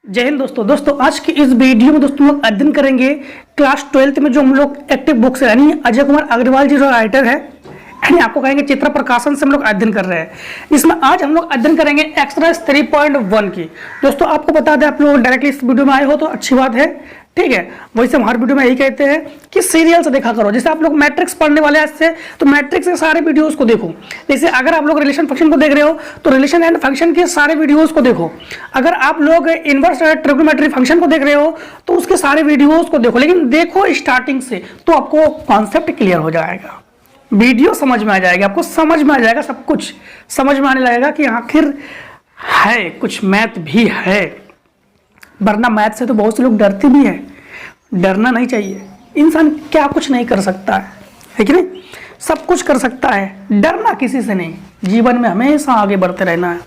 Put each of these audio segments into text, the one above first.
जय हिंद दोस्तों आज की इस वीडियो में दोस्तों लोग अध्ययन करेंगे क्लास 12th में जो हम लोग एक्टिव बुक्स यानी अजय कुमार अग्रवाल जी जो राइटर है यानी आपको कहेंगे चित्र प्रकाशन से हम लोग अध्ययन कर रहे हैं। इसमें आज हम लोग अध्ययन करेंगे एक्सरसाइज 3.1 की। दोस्तों आपको बता दें, आप लोग डायरेक्टली इस वीडियो में आए हो तो अच्छी बात है, ठीक है। वैसे हम हर वीडियो में यही कहते हैं कि सीरियल से देखा करो। जैसे आप लोग मैट्रिक्स पढ़ने वाले हैं तो मैट्रिक्स के सारे वीडियोस को देखो। जैसे अगर आप लोग रिलेशन फंक्शन को देख रहे हो तो रिलेशन एंड फंक्शन के सारे वीडियोस को देखो। अगर आप लोग इनवर्स ट्रिग्नोमेट्री फंक्शन को देख रहे हो तो उसके सारे वीडियोस को देखो, लेकिन देखो स्टार्टिंग से, तो आपको कॉन्सेप्ट क्लियर हो जाएगा, वीडियो समझ में आ जाएगा, आपको समझ में आ जाएगा, सब कुछ समझ में आने लगेगा कि आखिर है कुछ मैथ भी है। वरना मैथ से तो बहुत से लोग डरते भी हैं। डरना नहीं चाहिए, इंसान क्या कुछ नहीं कर सकता है कि नहीं, सब कुछ कर सकता है। डरना किसी से नहीं, जीवन में हमेशा आगे बढ़ते रहना है।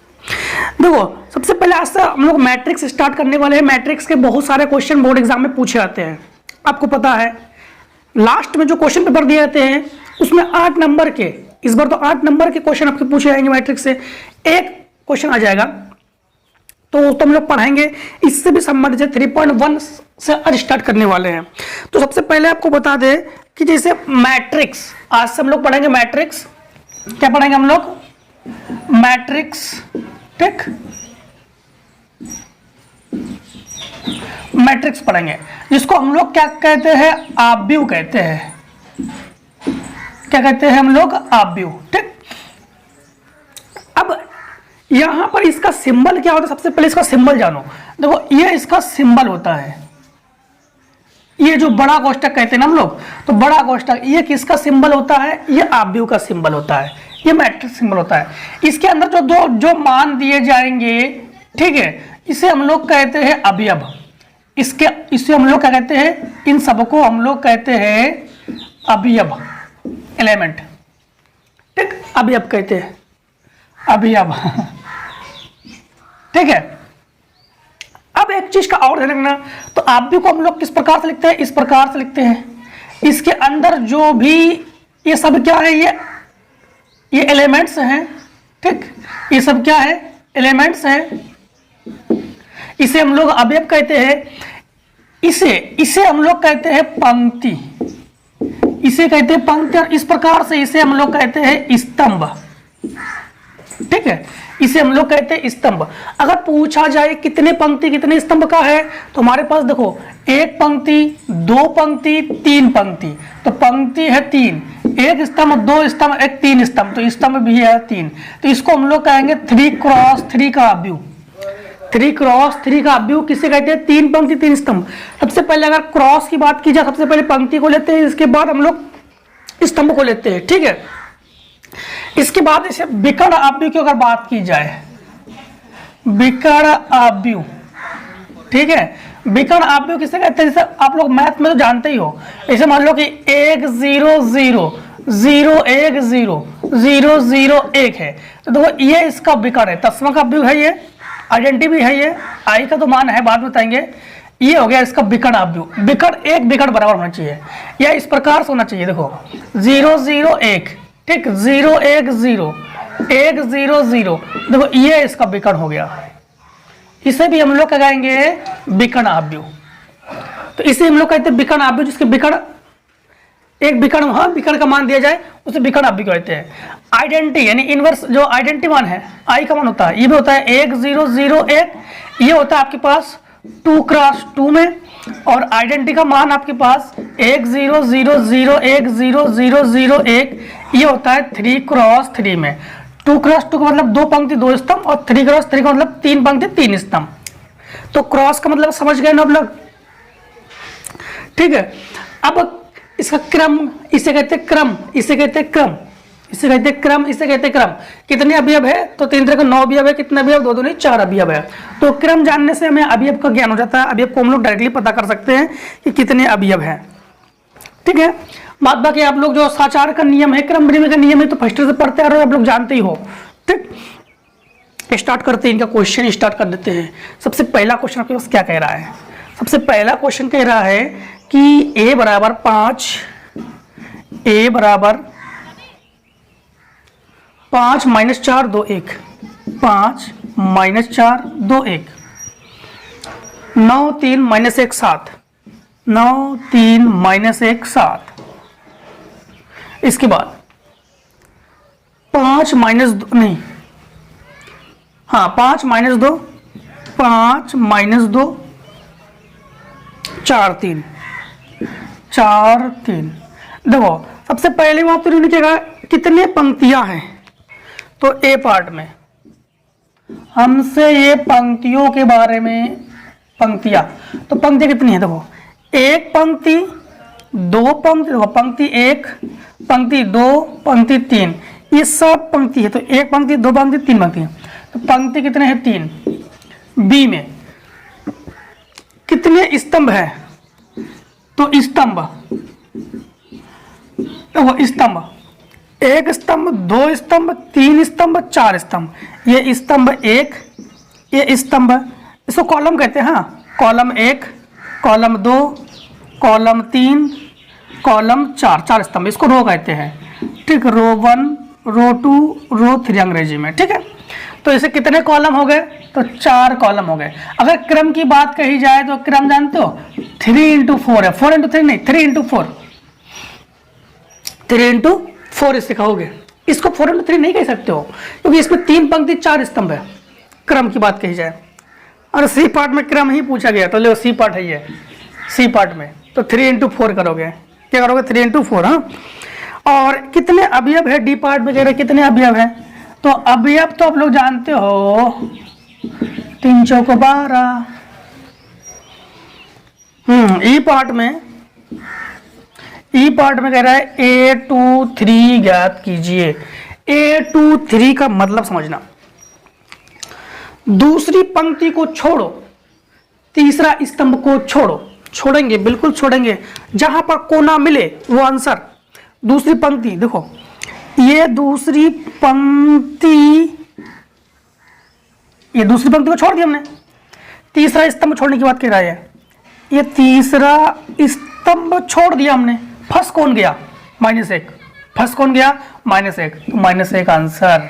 देखो सबसे पहले आज से हम लोग मैट्रिक्स स्टार्ट करने वाले हैं। मैट्रिक्स के बहुत सारे क्वेश्चन बोर्ड एग्जाम में पूछे जाते हैं। आपको पता है लास्ट में जो क्वेश्चन पेपर दिए जाते हैं उसमें 8 नंबर के, इस बार तो 8 नंबर के क्वेश्चन आपके पूछे जाएंगे। मैट्रिक्स से एक क्वेश्चन आ जाएगा तो हम लोग पढ़ेंगे, इससे भी संबंधित 3.1 से आज स्टार्ट करने वाले हैं। तो सबसे पहले आपको बता दें कि जैसे मैट्रिक्स, आज से हम लोग पढ़ेंगे मैट्रिक्स। क्या पढ़ेंगे हम लोग? मैट्रिक्स, ठीक, मैट्रिक्स पढ़ेंगे, जिसको हम लोग क्या कहते हैं? आव्यूह कहते हैं। क्या कहते हैं हम लोग? आव्यूह, ठीक। अब यहां पर इसका सिंबल क्या होता है? सबसे पहले इसका सिंबल जानो। देखो ये इसका सिंबल होता है, ये जो बड़ा कोष्टक कहते हैं ना हम लोग, तो बड़ा कोष्टक ये किसका सिंबल होता है? ये आव्यूह का सिंबल होता है, ये मैट्रिक्स सिंबल होता है। इसके अंदर जो मान दिए जाएंगे, ठीक है, इसे हम लोग कहते हैं अवयव। इसे हम लोग क्या कहते हैं? इन सबको हम लोग कहते हैं अवयव, एलिमेंट, ठीक, अवयव कहते हैं, अवयव ठीक है। अब एक चीज का और ध्यान रखना, तो आव्यूह को हम लोग किस प्रकार से लिखते हैं? इस प्रकार से लिखते हैं। इसके अंदर जो भी ये सब क्या है? ये एलिमेंट्स हैं, ठीक, ये सब क्या है? एलिमेंट्स हैं। इसे हम लोग अवयव कहते हैं। इसे हम लोग कहते हैं पंक्ति, इसे कहते हैं पंक्ति, और इस प्रकार से इसे हम लोग कहते हैं स्तंभ, ठीक है, इसे हम लोग कहते हैं स्तंभ। अगर पूछा जाए कितने पंक्ति कितने स्तंभ का है, तो हमारे पास देखो एक पंक्ति, दो पंक्ति, तीन पंक्ति। तो पंक्ति है 3, एक स्तंभ, दो स्तंभ, एक 3 स्तंभ, तो स्तंभ भी है 3। तो इसको हम लोग कहेंगे 3x3 का आव्यूह। 3x3 का आव्यूह किसे कहते हैं? 3 पंक्ति 3 स्तंभ। सबसे पहले अगर क्रॉस की बात की जाए, सबसे पहले पंक्ति को लेते हैं, इसके बाद हम लोग स्तंभ को लेते हैं, ठीक है। इसके बाद इसे विकर्ण आव्यूह की अगर बात की जाए, विकर्ण आव्यूह, ठीक है, विकर्ण आव्यूह किसे कहते हैं? जैसे आप लोग मैथ में तो जानते ही हो। ऐसे मान लो कि 1 0 0 0 1 0 0 0 1 है, तो देखो ये इसका विकर्ण है, तस्मक आव्यूह है, ये आइडेंटिटी भी है, ये आई का तो मान है, बाद में बताएंगे। ये हो गया इसका विकर्ण आव्यूह। विकर्ण एक विकर्ण बराबर होना चाहिए, या इस प्रकार से होना चाहिए। देखो 0 0 1, ठीक, 0 1 0 1 0 0, देखो ये इसका विकर्ण हो गया। इसे भी हम लोग क्या कहेंगे? विकर्ण आव्यूह। तो इसे हम लोग कहते हैं विकर्ण आव्यूह, जिसके विकर्ण एक विकर्ण, हाँ, विकर्ण का मान दिया जाए उसे विकर्ण आव्यूह कहते हैं। आइडेंटिटी यानी इनवर्स, जो आइडेंटिटी मान है, आई का मान होता है, ये भी होता है 1 0 0 1, ये होता है आपके पास 2x2 में, और आइडेंटिटी का मान आपके पास 1 0 0 0 1 0 0 0 1, ये होता है 3x3 में। 2x2 का मतलब 2 पंक्ति 2 स्तंभ, और 3x3 का मतलब 3 पंक्ति 3 स्तंभ। तो क्रॉस का मतलब समझ गए ना आप लोग, ठीक है। अब इसका क्रम, इसे कहते हैं क्रम, इसे कहते हैं क्रम, इसे कहते हैं क्रम, इसे कहते हैं क्रम। कितने अवयव है? तो 3 तरह का 9 अवयव है। कितने अवयव? 2 2 नहीं 4 अवयव है। तो क्रम जानने से हमें अवयव का ज्ञान हो जाता है। अवयव को हम लोग डायरेक्टली पता कर सकते हैं कि कितने अवयव है, ठीक है। बात बाकी आप लोग जो साचार का नियम है, क्रम का नियम है, तो फर्स्ट से पढ़ते आ रहे हो, आप लोग जानते ही हो, ठीक। स्टार्ट करते हैं, इनका क्वेश्चन स्टार्ट कर देते हैं। सबसे पहला क्वेश्चन आपके पास क्या कह रहा है? सबसे पहला क्वेश्चन कह रहा है कि a बराबर 5, a बराबर 5 - 4 2 1, 5 - 4 2 1, 9 3 माइनस 1 7, 9 3 माइनस 1 7। इसके बाद 5 माइनस 2 नहीं, हाँ 5 माइनस 2, 5 माइनस 2 4 3, 4 3। देखो सबसे पहले बात तो इन्होंने क्या कहा, कितने पंक्तियां हैं। तो ए पार्ट में हमसे ये पंक्तियों के बारे में, पंक्तियां, तो पंक्तियां कितनी है, देखो एक पंक्ति, दो पंक्ति, देखो पंक्ति एक, पंक्ति दो, पंक्ति तीन, ये सब पंक्ति है। तो एक पंक्ति, दो पंक्ति, तीन पंक्ति। तो पंक्ति कितने हैं, 3। बी में कितने स्तंभ है, तो स्तंभ, देखो स्तंभ, एक स्तंभ, दो स्तंभ, तीन स्तंभ, चार स्तंभ। ये स्तंभ एक, ये स्तंभ, इसको कॉलम कहते हैं। हाँ, कॉलम एक, कॉलम दो, कॉलम तीन, कॉलम चार, चार स्तंभ, इसको रो कहते हैं। ठीक, रो 1, रो 2, रो 3 अंग्रेजी में। ठीक है, तो इसे कितने कॉलम हो गए, तो 4 कॉलम हो गए। अगर क्रम की बात कही जाए तो क्रम जानते हो 3 × 4 है, 4 × 3 नहीं, 3 × 4, 3 × 4 इससे कहोगे। इसको 4 × 3 नहीं कह सकते हो, क्योंकि इसमें 3 पंक्ति 4 स्तंभ है, क्रम की बात कही जाए। और सी पार्ट में क्रम ही पूछा गया, तो लो सी पार्ट है ये, सी पार्ट में तो 3 × 4 करोगे, क्या करोगे, 3 × 4। हाँ, और कितने अवयव है, डी पार्ट में कह रहे कितने अवयव है, तो अवयव तो आप लोग जानते हो 3 चौक 12। ई पार्ट में, ई पार्ट में कह रहा है A 2 3 ज्ञात कीजिए। A 2 3 का मतलब समझना, दूसरी पंक्ति को छोड़ो, तीसरा स्तंभ को छोड़ो, छोड़ेंगे बिल्कुल छोड़ेंगे, जहां पर कोना मिले वो आंसर। दूसरी पंक्ति देखो, ये दूसरी पंक्ति, ये दूसरी पंक्ति को छोड़ दिया हमने, तीसरा स्तंभ छोड़ने की बात कह रहा है। ये तीसरा स्तंभ छोड़ दिया हमने, फंस कौन गया, -1, फंस कौन गया, -1, तो -1 आंसर,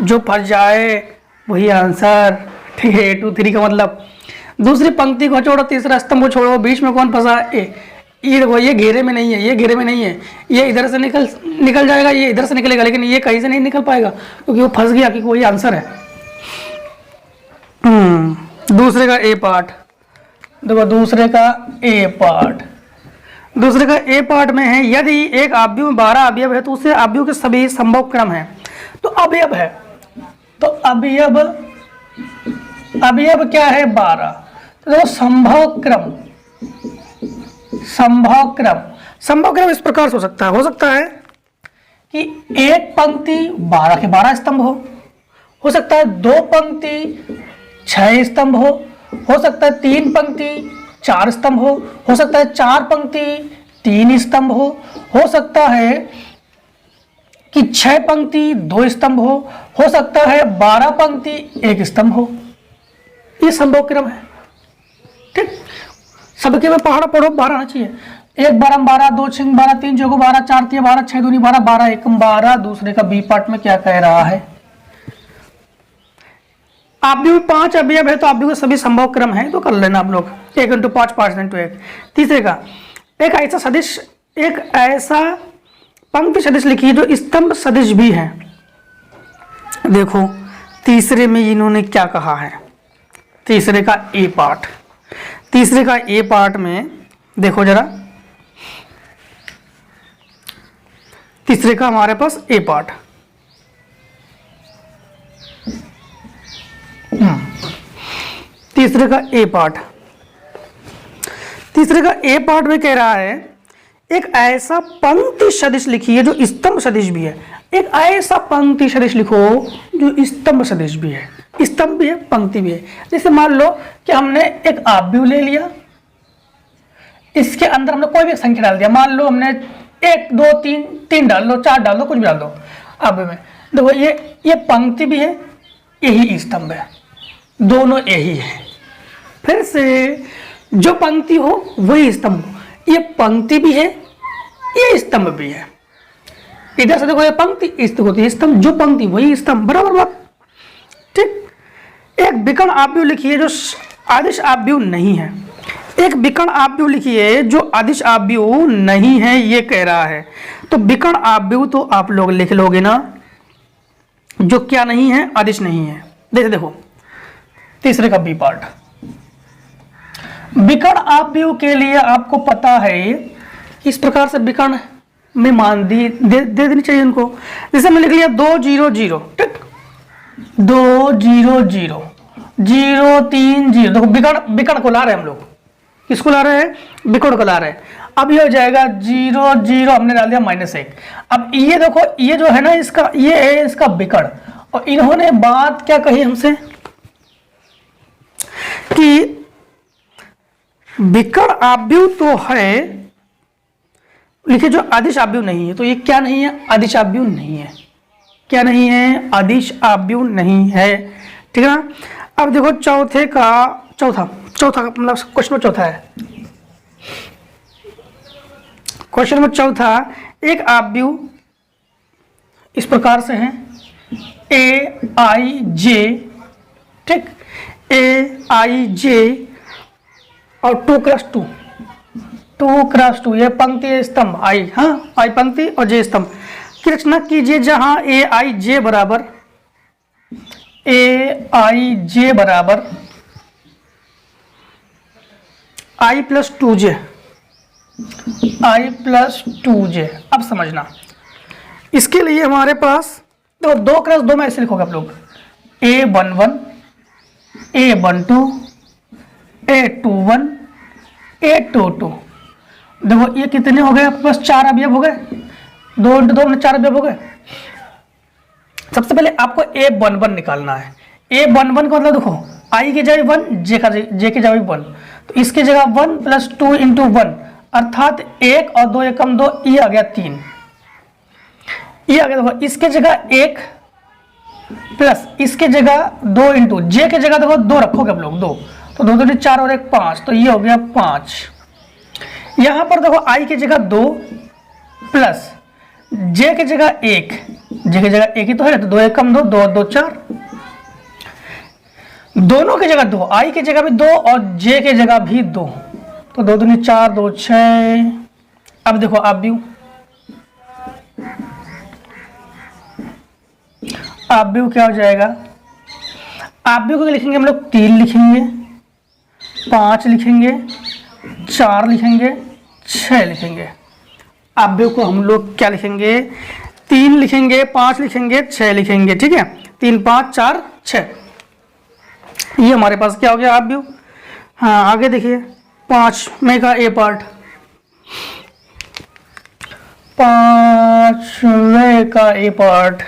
जो फंस जाए वही आंसर। ठीक है, A 2 3 का मतलब दूसरी पंक्ति को छोड़ो, तीसरा स्तंभ को छोड़ो, बीच में कौन फंसा, ये देखो, ये घेरे में नहीं है, ये घेरे में नहीं है, ये इधर से निकल जाएगा, ये इधर से निकलेगा, लेकिन ये कहीं से नहीं निकल पाएगा क्योंकि वो फंस गया, क्योंकि वही आंसर है। दूसरे का ए पार्ट देखो, दूसरे का ए पार्ट, दूसरे का ए पार्ट में है, यदि एक अवयव में 12 अवयव है तो उसे अवयव के सभी संभव क्रम है। तो अवयव है, तो अवयव क्या है, 12। तो देखो संभव क्रम, संभव क्रम, संभव क्रम इस प्रकार से हो सकता है कि एक पंक्ति 12 के 12 स्तंभ हो सकता है 2 पंक्ति 6 स्तंभ हो सकता है 3 पंक्ति 4 स्तंभ हो सकता है 4 पंक्ति 3 स्तंभ हो सकता है कि 6 पंक्ति 2 स्तंभ हो सकता है 12 पंक्ति 1 स्तंभ हो। ये संभव क्रम है। ठीक, सबके में पहाड़ा पढ़ो, 12 आना चाहिए। 1 12 12, 2 6 12, 3 चौको 12, 4 3 12, 6 दूनी 12, 12 1 12। दूसरे का बी पार्ट में क्या कह रहा है, अवयव 5 अवयव है तो अवयव के सभी संभव क्रम है, तो कर लेना आप लोग, 1 × 5 5 × 1। तीसरे का एक ऐसा सदिश, एक ऐसा पंक्ति सदिश लिखिए जो स्तंभ सदिश भी है। देखो तीसरे में इन्होंने क्या कहा है, तीसरे का ए पार्ट, तीसरे का ए पार्ट में देखो जरा, तीसरे का हमारे पास ए पार्ट, तीसरे का ए पार्ट, तीसरे का ए पार्ट में कह रहा है एक ऐसा पंक्ति सदिश लिखिए जो स्तंभ सदिश भी है। एक ऐसा पंक्ति सदिश लिखो जो स्तंभ सदिश भी है, स्तंभ भी है पंक्ति भी है। जैसे मान लो कि हमने एक अवयव ले लिया, इसके अंदर हमने कोई भी संख्या डाल दिया, मान लो हमने 1 2 3 डाल लो, 4 डाल दो, कुछ भी डाल दो अवयव में। देखो ये पंक्ति भी है, यही स्तंभ है, दोनों यही है। फिर से जो पंक्ति हो वही स्तंभ हो, ये पंक्ति भी है ये स्तंभ भी है। इधर से देखो ये पंक्ति, इस होती है स्तंभ, जो पंक्ति वही स्तंभ, बराबर बात। ठीक, एक विकर्ण अवयव लिखिए जो अदिश आव्यूह नहीं है। एक विकर्ण आव्यूह लिखिए जो अदिश आव्यूह नहीं है, ये कह रहा है। तो विकर्ण आव्यूह तो आप लोग लिख लोगे ना, जो क्या नहीं है, अदिश नहीं है। देखो तीसरे का बी पार्ट, विकर्ण आव्यूह के लिए आपको पता है इस प्रकार से विकर्ण में मान दे देनी चाहिए उनको। जैसे मैं लिख लिया 2 0 0, ठीक, 2 0 0 0 3 0। देखो विकर्ण को ला रहे हैं हम लोग, किसको ला रहे हैं, विकर्ण को ला रहे हैं। अब ये हो जाएगा 0 0, हमने डाल दिया -1। अब ये देखो, ये जो है ना इसका, ये है इसका विकर्ण, और इन्होंने बात क्या कही हमसे कि विकर्ण आव्यूह तो है, लिखिए जो अदिश आव्यूह नहीं है। तो ये क्या नहीं है, अदिश आव्यूह नहीं है। क्या नहीं है, अदिश आव्यूह नहीं है, ठीक है ना। अब देखो चौथा मतलब क्वेश्चन चौथा है। क्वेश्चन नंबर चौथा, एक आव्यूह इस प्रकार से है AIJ, ठीक, AIJ और 2 क्रॉस 2 ये पंक्ति स्तंभ आई, हाँ, आई पंक्ति और जे स्तंभ की रचना कीजिए, जहां AIJ बराबर I प्लस 2J, अब समझना, इसके लिए हमारे पास तो 2 क्रॉस 2 में ऐसे लिखोगे आप लोग, A11 A12 A21 A22। देखो ये कितने हो गए आपके पास, 4 अवयव हो गए, 2 × 2 में 4 अवयव हो गए। सबसे पहले आपको A11 निकालना है। A11 का मतलब देखो, I की जगह 1, J की जगह 1, तो इसकी जगह 1 + 2 × 1, अर्थात 1 और 2 एकम 2, ये आ गया 3, ये आ गया। देखो इसके जगह 1 प्लस इसके जगह 2 × J की जगह देखो 2 रखोगे आप लोग, 2, तो 2 2 4 और 1 5, तो ये हो गया 5। यहां पर देखो I की जगह 2 प्लस J की जगह 1, J की जगह 1 ही तो है, तो 2 एकम 2, 2 2 4, दोनों की जगह 2, I की जगह भी 2 और J की जगह भी 2, तो 2 दूनी 4, 2 6। अब देखो आव्यूह क्या हो जाएगा, आव्यूह को लिखेंगे हम लोग 3 लिखेंगे, 5 लिखेंगे, 4 लिखेंगे, 6 लिखेंगे। आव्यूह को हम लोग क्या लिखेंगे, 3 लिखेंगे, 5 लिखेंगे, 6 लिखेंगे, ठीक है, 3 5 4 6, ये हमारे पास क्या हो गया आव्यूह। हाँ आगे देखिए 5वें का A पार्ट, 5वें का A part,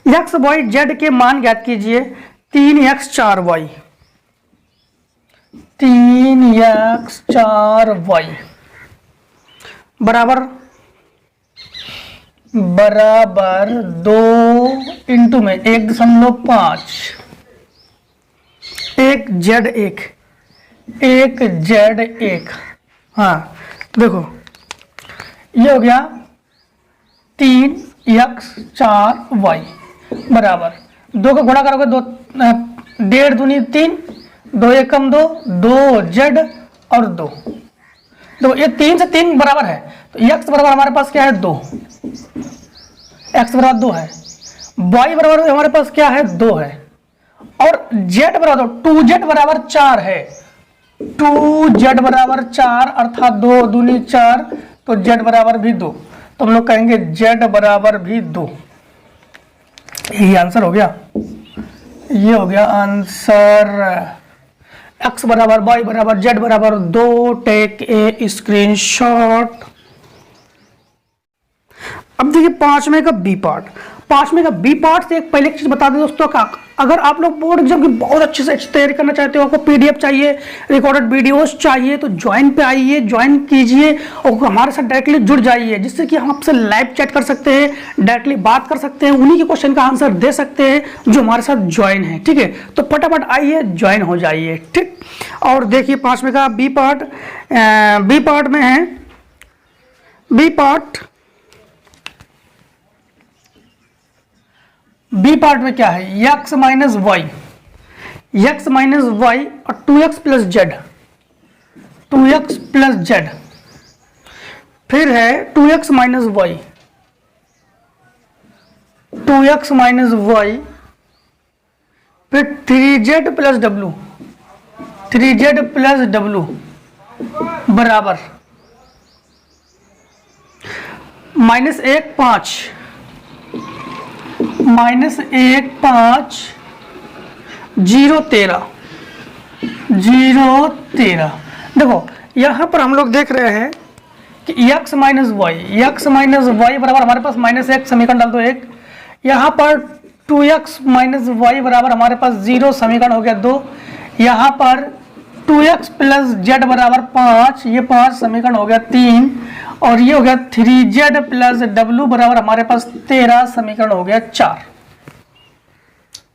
x y z के मान ज्ञात कीजिए, 3x 4y, 3x 4y बराबर 2 × में 1.5, 1 z 1। हाँ देखो ये हो गया 3x 4y बराबर 2 का गुणा करोगे 2, 1.5 दूनी 3, 2 एकम 2, 2z और 2, तो ये 3 से 3 बराबर है, तो x बराबर हमारे पास क्या है 2, x बराबर 2 है, y बराबर हमारे पास क्या है 2 है, और z बराबर 2z बराबर 4 है, 2z बराबर 4 अर्थात 2 दूनी 4, तो z बराबर भी 2, तो हम लोग कहेंगे z बराबर भी 2। यही आंसर हो गया, ये हो गया आंसर। x बराबर y बराबर z बराबर 2, टेक ए स्क्रीनशॉट। अब देखिए 5वें का बी पार्ट, 5वें का बी पार्ट से एक पहले एक चीज बता दें दोस्तों का, अगर आप लोग बोर्ड एग्जाम की बहुत अच्छे से तैयारी करना चाहते हो, आपको पीडीएफ चाहिए, रिकॉर्डेड वीडियोस चाहिए, तो ज्वाइन पे आइए, ज्वाइन कीजिए और हमारे साथ डायरेक्टली जुड़ जाइए, जिससे कि हम आपसे लाइव चैट कर सकते हैं, डायरेक्टली बात कर सकते हैं, उन्हीं के क्वेश्चन का आंसर दे सकते हैं जो हमारे साथ ज्वाइन है, ठीक है। तो फटाफट आइए, ज्वाइन हो जाइए, ठीक। और देखिए 5वें का बी पार्ट, बी पार्ट में है, बी पार्ट में क्या है, x - y, x minus y और 2x plus Z, 2x plus Z, फिर है 2x minus Y, 2x minus Y, फिर 3z plus W, 3z plus W बराबर -1 5, -1 5 0 13, 0 13। देखो यहां पर हम लोग देख रहे हैं कि x minus y, x minus y बराबर हमारे पास -1 समीकरण डाल दो 1, यहाँ पर 2x माइनस वाई बराबर हमारे पास 0 समीकरण हो गया 2, यहाँ पर 2x प्लस जेड बराबर 5, ये 5 समीकरण हो गया 3, और ये हो गया 3z प्लस डब्लू बराबर हमारे पास 13 समीकरण हो गया 4।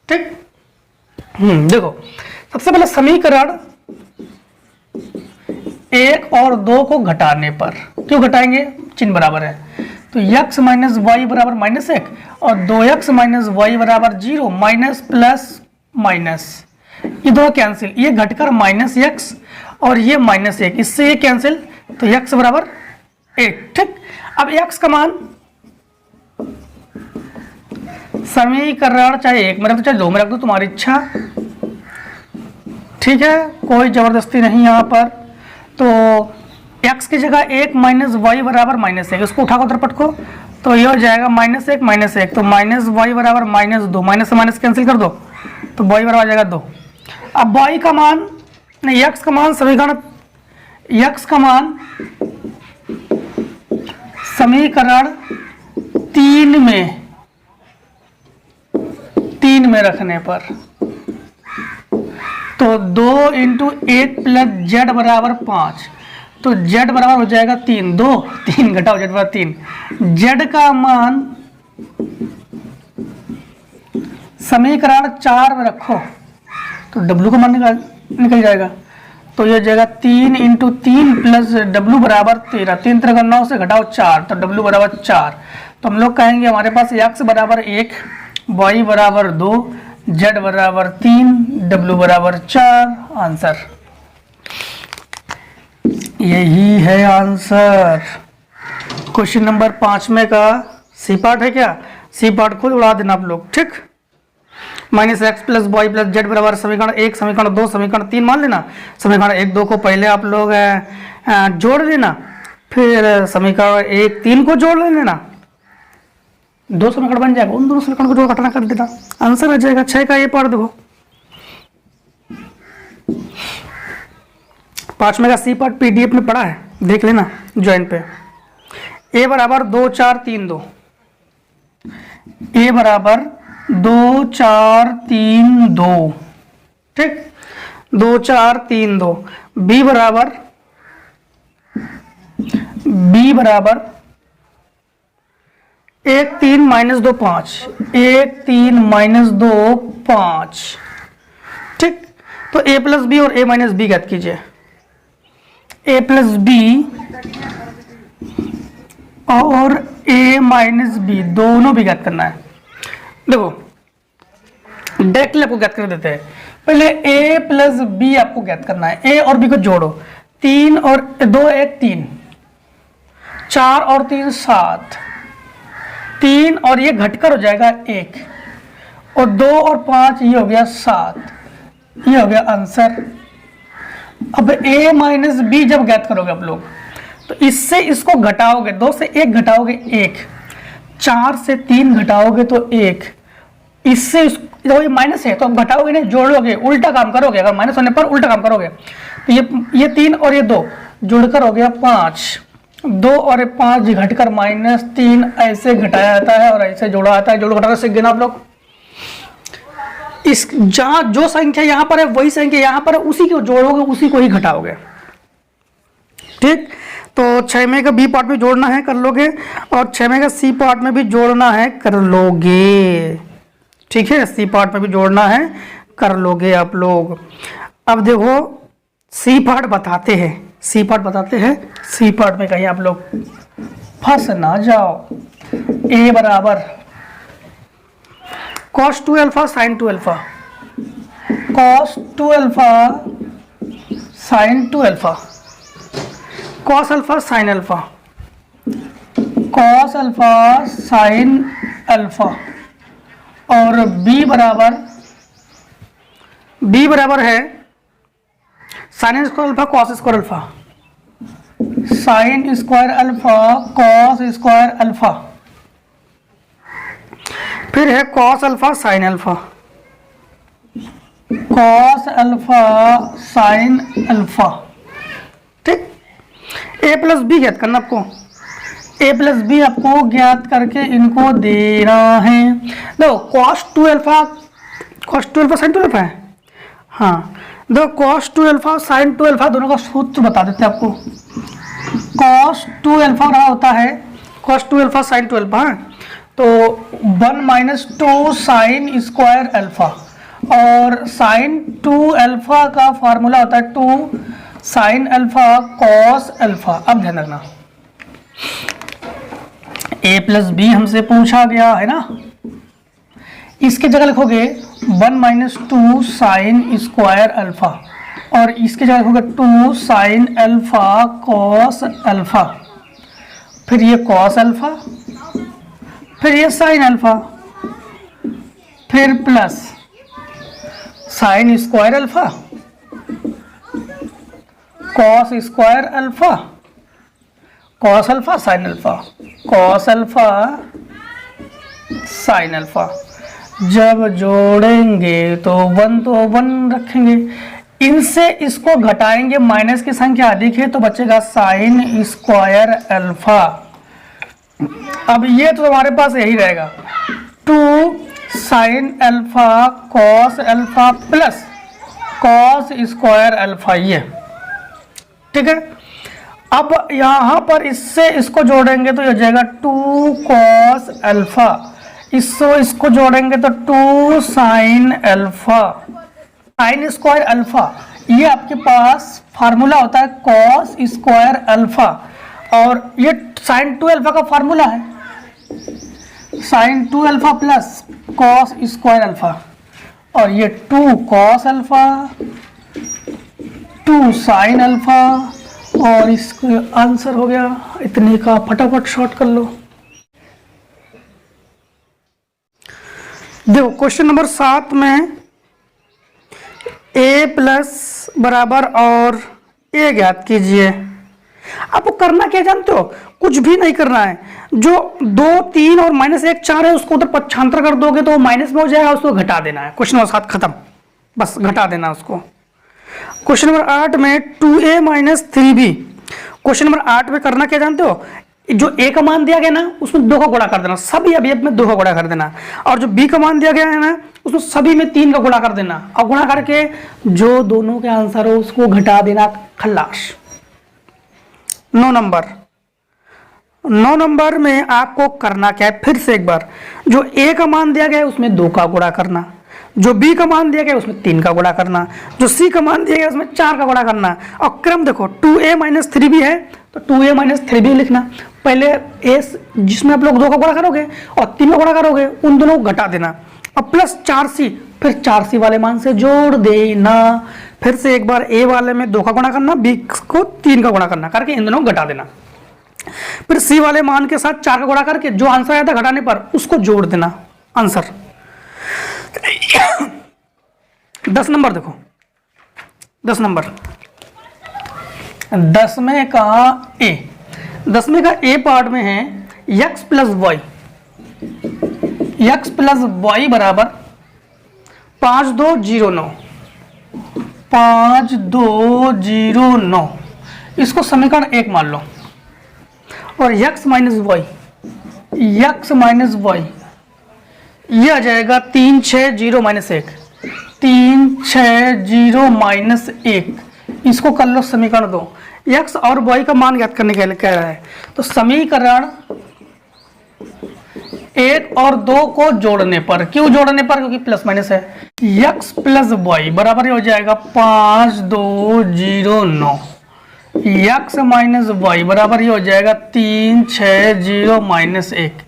ठीक, देखो सबसे पहले समीकरण 1 और 2 को घटाने पर, क्यों घटाएंगे, चिन्ह बराबर है, तो x माइनस वाई बराबर -1 और 2x माइनस वाई बराबर 0, माइनस प्लस माइनस, ये दो कैंसिल, ये घटकर -x और ये -1, इससे ये कैंसिल, तो x बराबर 1। ठीक, अब x का मान समीकरण चाहे 1 में रख दो चाहे 2 में रख दो, तुम्हारी इच्छा। ठीक है, कोई जबरदस्ती नहीं यहाँ पर। तो x की जगह 1 माइनस वाई बराबर -1, इसको उठाकर उधर पटको, तो ये हो जाएगा -1 -1, तो माइनस वाई बराबर -2, माइनस से माइनस कैंसिल कर दो, तो वाई बराबर आ जाएगा 2। अब वाई का मान नहीं, x का मान समीकरण, x का मान समीकरण 3 में रखने पर, तो 2 × 1 प्लस जेड बराबर 5, तो z बराबर हो जाएगा 3, 2 3 घटाओ z बराबर 3, z का मान समीकरण 4 में रखो तो w का मान निकल जाएगा, तो ये जाएगा 3 × 3 प्लस w बराबर 13, 3 × 9 से घटाओ 4, तो w बराबर 4। तो हम लोग कहेंगे हमारे पास x बराबर 1, y बराबर 2, z बराबर 3, w बराबर 4। आंसर यही है आंसर। क्वेश्चन नंबर 5 में का सी पार्ट है क्या, सी पार्ट खुद उड़ा देना आप लोग। ठीक, -x plus y plus z बराबर समीकरण 1, समीकरण 2, समीकरण 3 मान लेना। समीकरण 1 2 को पहले आप लोग जोड़ लेना, फिर समीकरण 1 3 को जोड़ लेना, 2 समीकरण बन जाएगा, उन दोनों समीकरण को जोड़ घटाना कर देना, आंसर आ जाएगा 6 का। ये पार्ट देखो 5 में का सी पार्ट पीडीएफ में पड़ा है, देख लेना ज्वाइन पे। a बराबर 2 4 3 2, a बराबर 2 4 3 2, ठीक, 2 4 3 2। b बराबर 1 3 -2 5, 1 3 -2 5। ठीक, तो a प्लस बी और a माइनस बी ज्ञात कीजिए। a प्लस बी और a माइनस बी दोनों भी ज्ञात करना है। देखो डायरेक्टली आपको ज्ञात कर देते हैं, पहले a प्लस बी आपको ज्ञात करना है। a और b को जोड़ो, 3 और 2 1 3, 4 और 3 7, 3 और ये घटकर हो जाएगा 1, और 2 और 5 ये हो गया 7, ये हो गया आंसर। अब a माइनस बी जब ज्ञात करोगे आप लोग, तो इससे इसको घटाओगे, 2 से 1 घटाओगे 1, 4 से 3 घटाओगे तो 1, इससे तो ये माइनस है तो अब घटाओगे नहीं, जोड़ोगे, उल्टा काम करोगे। अगर माइनस होने पर उल्टा काम करोगे तो ये 3 और ये 2 जुड़कर हो गया 5, 2 और 5 घटकर -3, ऐसे घटाया जाता है और ऐसे जोड़ा जाता है। जोड़ घटाना सीख गए ना आप लोग। इस जहां जो संख्या यहाँ पर है वही संख्या यहाँ पर है, उसी को जोड़ोगे, उसी को ही घटाओगे। ठीक, तो 6 में का बी पार्ट में जोड़ना है, कर लोगे, और 6 में का सी पार्ट में भी जोड़ना है, कर लोगे। ठीक है, सी पार्ट में भी जोड़ना है, कर लोगे आप लोग। अब देखो सी पार्ट बताते हैं, सी पार्ट बताते हैं, सी पार्ट में कहीं आप लोग फंस ना जाओ। ए बराबर cos 2 alpha sin 2 alpha, cos 2 alpha sign 2 alpha, cos alpha sine alpha, cos alpha sine alpha, और b बराबर है sine square alpha cos square alpha, sine square alpha cos square alpha, फिर है cos alpha sine alpha, cos alpha sine alpha. ठीक, a plus B ज्ञात करना आपको, a plus B आपको ज्ञात करके इनको देना है। देखो कॉस 2 अल्फा साइन 2 अल्फा है, हाँ देखो कॉस 2 अल्फा साइन 2 अल्फा दोनों का सूत्र बता देते हैं आपको। कॉस 2 अल्फा रहा होता है कॉस 2 अल्फा साइन 2 अल्फा, तो 1 माइनस 2 साइन स्क्वायर अल्फा, और साइन 2 अल्फा का फार्मूला होता है 2 साइन अल्फा कॉस अल्फा। अब ध्यान रखना a प्लस बी हमसे पूछा गया है ना, इसके जगह लिखोगे 1 माइनस 2 साइन स्क्वायर अल्फा, और इसके जगह लिखोगे 2 साइन अल्फा कॉस अल्फा, फिर ये कॉस अल्फा, फिर ये साइन अल्फा, फिर plus sine square alpha cos square alpha, cos alpha sine alpha, cos alpha sine alpha. जब जोड़ेंगे तो 1 रखेंगे, इनसे इसको घटाएंगे, माइनस की संख्या अधिक है तो बचेगा साइन स्क्वायर अल्फा। अब ये तो हमारे पास यही रहेगा 2 sine alpha cos alpha plus cos square alpha, ये ठीक है। अब यहाँ पर इससे इसको जोड़ेंगे तो ये हो जाएगा 2 कॉस अल्फा, इसको जोड़ेंगे तो 2 sine alpha, sine square alpha, ये आपके पास फार्मूला होता है कॉस स्क्वायर अल्फा, और ये साइन 2 अल्फा का फार्मूला है sine 2 alpha plus cos square alpha, और ये 2 कॉस अल्फा 2 साइन अल्फा, और इसका आंसर हो गया इतने का। फटाफट शॉर्ट कर लो। देखो क्वेश्चन नंबर 7 में a प्लस बराबर और a ज्ञात कीजिए। आपको करना क्या जानते हो, कुछ भी नहीं करना है, जो 2 3 और -1 4 है उसको उधर पक्षांतर कर दोगे तो माइनस में हो जाएगा, उसको घटा देना है। क्वेश्चन नंबर 7 खत्म, बस घटा देना उसको। क्वेश्चन नंबर 8 में 2a minus 3b, question number 8 में करना क्या जानते हो, जो a का मान दिया गया ना उसमें 2 का गुणा कर देना, सभी अवयव में 2 का गुणा कर देना, और जो b का मान दिया गया है ना उसमें सभी में 3 का गुणा कर देना, और गुणा करके जो दोनों के आंसर हो उसको घटा देना, खल्लास। 9 नंबर में आपको करना क्या है, फिर से एक बार, जो a का मान दिया गया है उसमें 2 का गुणा करना, जो b का मान दिया गया है उसमें 3 का गुणा करना, जो c का मान दिया गया है उसमें 4 का गुणा करना, और क्रम देखो 2a माइनस 3b है तो 2a माइनस 3b लिखना। पहले a जिसमें आप लोग 2 का गुणा करोगे और 3 का गुणा करोगे उन दोनों को घटा देना, और प्लस 4c, फिर 4c वाले मान से जोड़ देना। फिर से एक बार a वाले में 2 का गुणा करना, b को 3 का गुणा करना, करके इन दोनों को घटा देना। फिर c वाले मान के साथ 4 का गुणा करके जो आंसर आया था घटाने पर उसको जोड़ देना, आंसर। 10 नंबर देखो, 10 नंबर 10वें का a, 10वें का a पार्ट में है x प्लस वाई बराबर 5209, 5209, इसको समीकरण 1 मान लो, और x माइनस वाई ये आ जाएगा 360 माइनस 1, 360 माइनस 1, इसको कर लो समीकरण 2। x और y का मान ज्ञात करने के लिए कह रहा है, तो समीकरण 1 और 2 को जोड़ने पर, क्यों जोड़ने पर, क्योंकि प्लस माइनस है, x प्लस वाई बराबर हो जाएगा 5209, x माइनस वाई बराबर ही हो जाएगा 360 माइनस 1,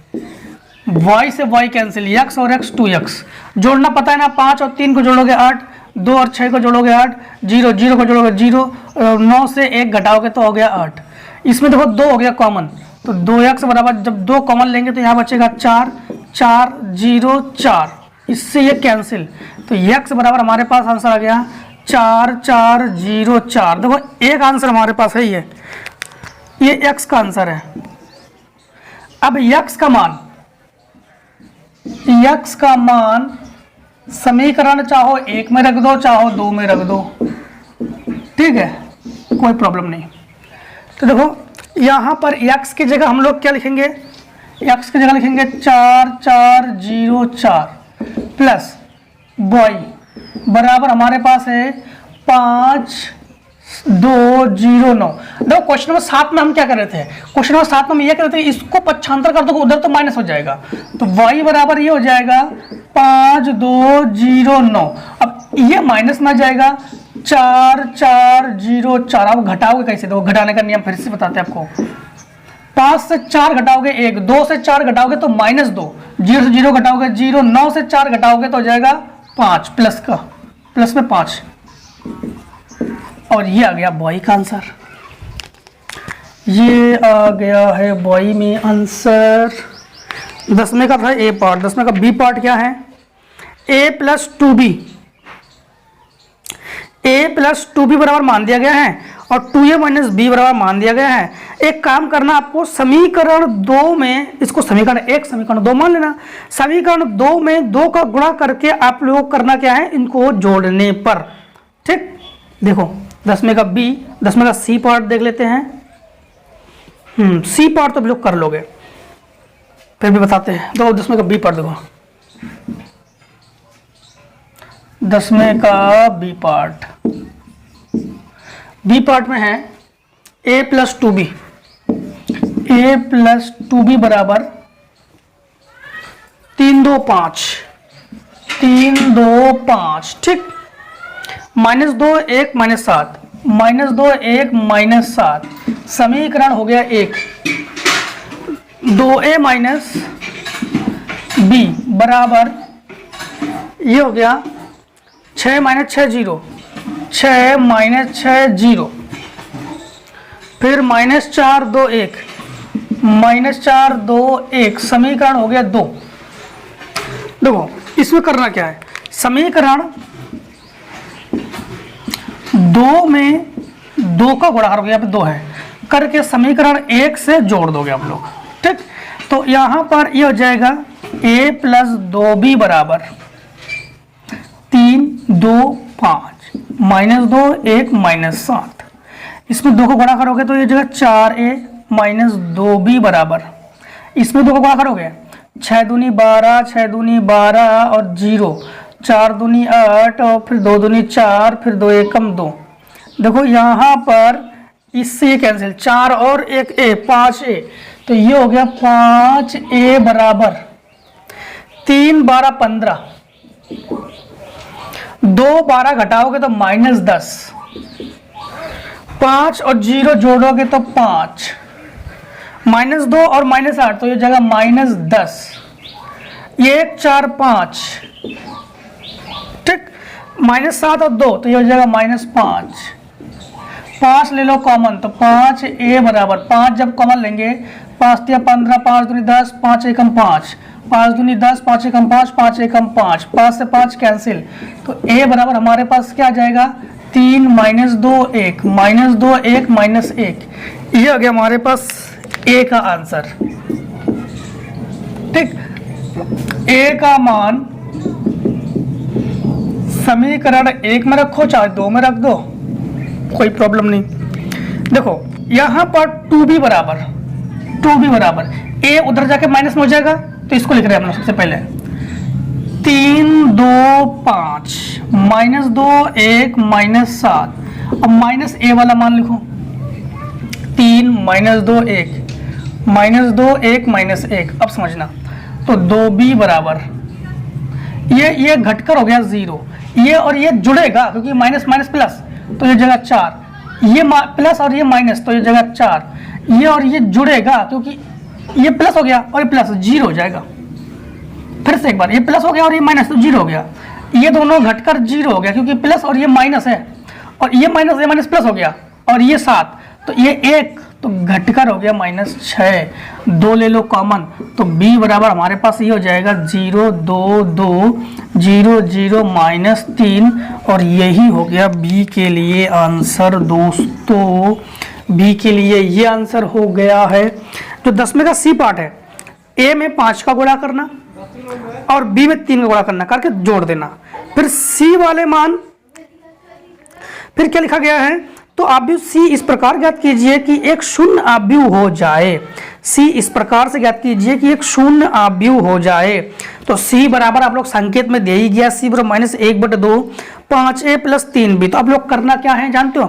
y से y कैंसिल, x और x 2x, जोड़ना पता है ना, 5 और 3 को जोड़ोगे 8, 2 और 6 को जोड़ोगे 8, 0 0 को जोड़ोगे 0, 9 से 1 घटाओगे तो हो गया 8। इसमें देखो 2 हो गया कॉमन, तो 2x बराबर जब 2 कॉमन लेंगे तो यहाँ बचेगा 4, 4 0 4, इससे ये कैंसिल, तो x बराबर हमारे पास आंसर आ गया 4 4 0 4। देखो एक आंसर हमारे पास है, ये x का आंसर है। अब x का मान समीकरण चाहो 1 में रख दो चाहो 2 में रख दो, ठीक है, कोई प्रॉब्लम नहीं। तो देखो यहाँ पर x की जगह हम लोग क्या लिखेंगे, x की जगह लिखेंगे 4 4 0 4 प्लस y बराबर हमारे पास है 5 2 0 9। देखो क्वेश्चन नंबर 7 में हम क्या कर रहे थे, क्वेश्चन नंबर 7 में हम ये कर रहे थे इसको पक्षांतर कर दो उधर तो माइनस हो जाएगा, तो y बराबर ये हो जाएगा 5 2 0 9। अब ये माइनस में आ जाएगा 4 4 0 4। अब घटाओगे कैसे, देखो घटाने का नियम फिर से बताते हैं आपको। 5 से 4 घटाओगे 1, 2 से 4 घटाओगे तो -2, 0 से 0 घटाओगे 0, 9 से 4 घटाओगे तो हो जाएगा 5 प्लस में 5, और ये आ गया बॉय का आंसर। ये आ गया है बॉय में आंसर। 10वें का था ए पार्ट, 10वें का बी पार्ट क्या है, a प्लस 2b बराबर मान दिया गया है और 2a माइनस बी बराबर मान दिया गया है। एक काम करना आपको, समीकरण 2 में इसको समीकरण 1 समीकरण 2 मान लेना, समीकरण 2 में 2 का गुणा करके आप लोग करना क्या है, इनको जोड़ने पर, ठीक। देखो 10वें का बी, 10वें का सी पार्ट देख लेते हैं। सी पार्ट तो आप लोग कर लोगे, फिर भी बताते हैं। तो 10वें का बी पार्ट देखो, 10वें का बी पार्ट में है a प्लस 2b बराबर 3 2 5, ठीक। -2 1 -7, -2 1 -7, समीकरण हो गया 1। 2a माइनस बी बराबर ये हो गया 6 -6 0, 6 -6 0, फिर -4 2 1, -4 2 1, समीकरण हो गया 2। देखो इसमें करना क्या है, समीकरण 2 में 2 का गुणाकार हो गया, यहाँ पे 2 है, करके समीकरण 1 से जोड़ दोगे आप लोग, ठीक। तो यहाँ पर ये हो जाएगा a प्लस 2b बराबर 3 2 5, -2 1 -7, इसमें 2 को गुणा करोगे तो ये जगह 4a माइनस 2b बराबर, इसमें 2 को गुणा करोगे 6 दूनी 12, 6 दूनी 12 और 0, 4 दूनी 8 और फिर 2 दूनी 4, फिर 2 एकम 2। देखो यहाँ पर इससे कैंसिल, 4 और 1 a 5a, तो ये हो गया 5a बराबर 3 12 15, 2 12 घटाओगे तो -10, 5 और 0 जोड़ोगे तो 5, -2 और -8 तो ये जगह -10, 1 4 5, ठीक। -7 और 2 तो ये जगह -5, 5 ले लो कॉमन तो 5a बराबर 5 जब कॉमन लेंगे 5 तिया 15, 5 दूनी 10, 5 एकम 5, 5 दूनी 10, 5 एकम 5, 5 एकम 5, 5 से 5 कैंसिल, तो a बराबर हमारे पास क्या आ जाएगा 3 -2 1, -2 1 -1, ये आ गया हमारे पास a का आंसर, ठीक। a का मान समीकरण 1 में रखो चाहे 2 में रख दो, कोई प्रॉब्लम नहीं। देखो यहाँ पर 2b बराबर a उधर जाके माइनस में हो जाएगा, तो इसको लिख रहे हैं हम सबसे पहले 3 2 5, -2 1 -7, अब -a वाला मान लिखो 3 -2 1 -1 अब समझना, तो 2b बराबर ये घटकर हो गया 0, ये और ये जुड़ेगा क्योंकि माइनस माइनस प्लस, तो ये जगह 4, ये प्लस और ये माइनस तो ये जगह 4, ये और ये जुड़ेगा क्योंकि ये प्लस हो गया और ये प्लस 0 हो जाएगा। फिर से एक बार, ये प्लस हो गया और ये माइनस तो 0 हो गया, ये दोनों घटकर 0 हो गया, क्योंकि प्लस और ये माइनस है, और ये माइनस प्लस हो गया, और ये 7, तो ये 1 तो घटकर हो गया -6। 2 ले लो कॉमन, तो b बराबर हमारे पास ये हो जाएगा 0 2 2 0 0 -3, और यही हो गया b के लिए आंसर दोस्तों। b के लिए ये आंसर हो गया है। जो 10वें का सी पार्ट है, a में 5 का गुणा करना और b में 3 का गुणा करना, करके जोड़ देना। फिर c वाले मान, फिर क्या लिखा गया है, तो आव्यूह c इस प्रकार ज्ञात कीजिए कि एक शून्य आव्यूह हो जाए। c इस प्रकार से ज्ञात कीजिए कि एक शून्य आव्यूह हो जाए। तो c बराबर आप लोग संकेत में दे ही गया, c बराबर -1/2 5a + 3b। तो आप लोग करना क्या है जानते हो,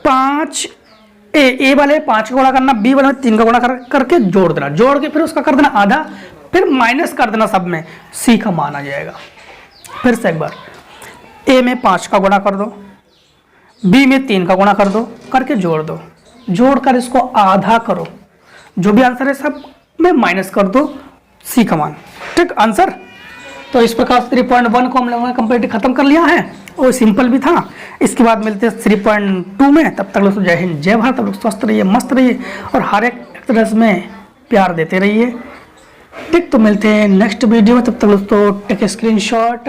5a, a वाले 5 का गुणा करना, b वाले 3 का गुणा करके जोड़ देना, जोड़ के फिर उसका कर देना आधा, फिर माइनस कर देना सब में, c का मान आ जाएगा। फिर से एक बार, a में 5 का गुणा कर दो, b में 3 का गुणा कर दो, करके जोड़ दो, जोड़कर इसको आधा करो, जो भी आंसर है सब में माइनस कर दो c का मान। ठीक आंसर। तो इस प्रकार 3.1 को हम लोगों ने कंप्लीट खत्म कर लिया है, और सिंपल भी था। इसके बाद मिलते हैं 3.2 में। तब तक दोस्तों जय हिंद जय भारत। तब लोग स्वस्थ रहिए, मस्त रहिए, और हर एक तरह में प्यार देते रहिए। ठीक, तो मिलते हैं नेक्स्ट वीडियो में। तब तक दोस्तों टेक स्क्रीनशॉट।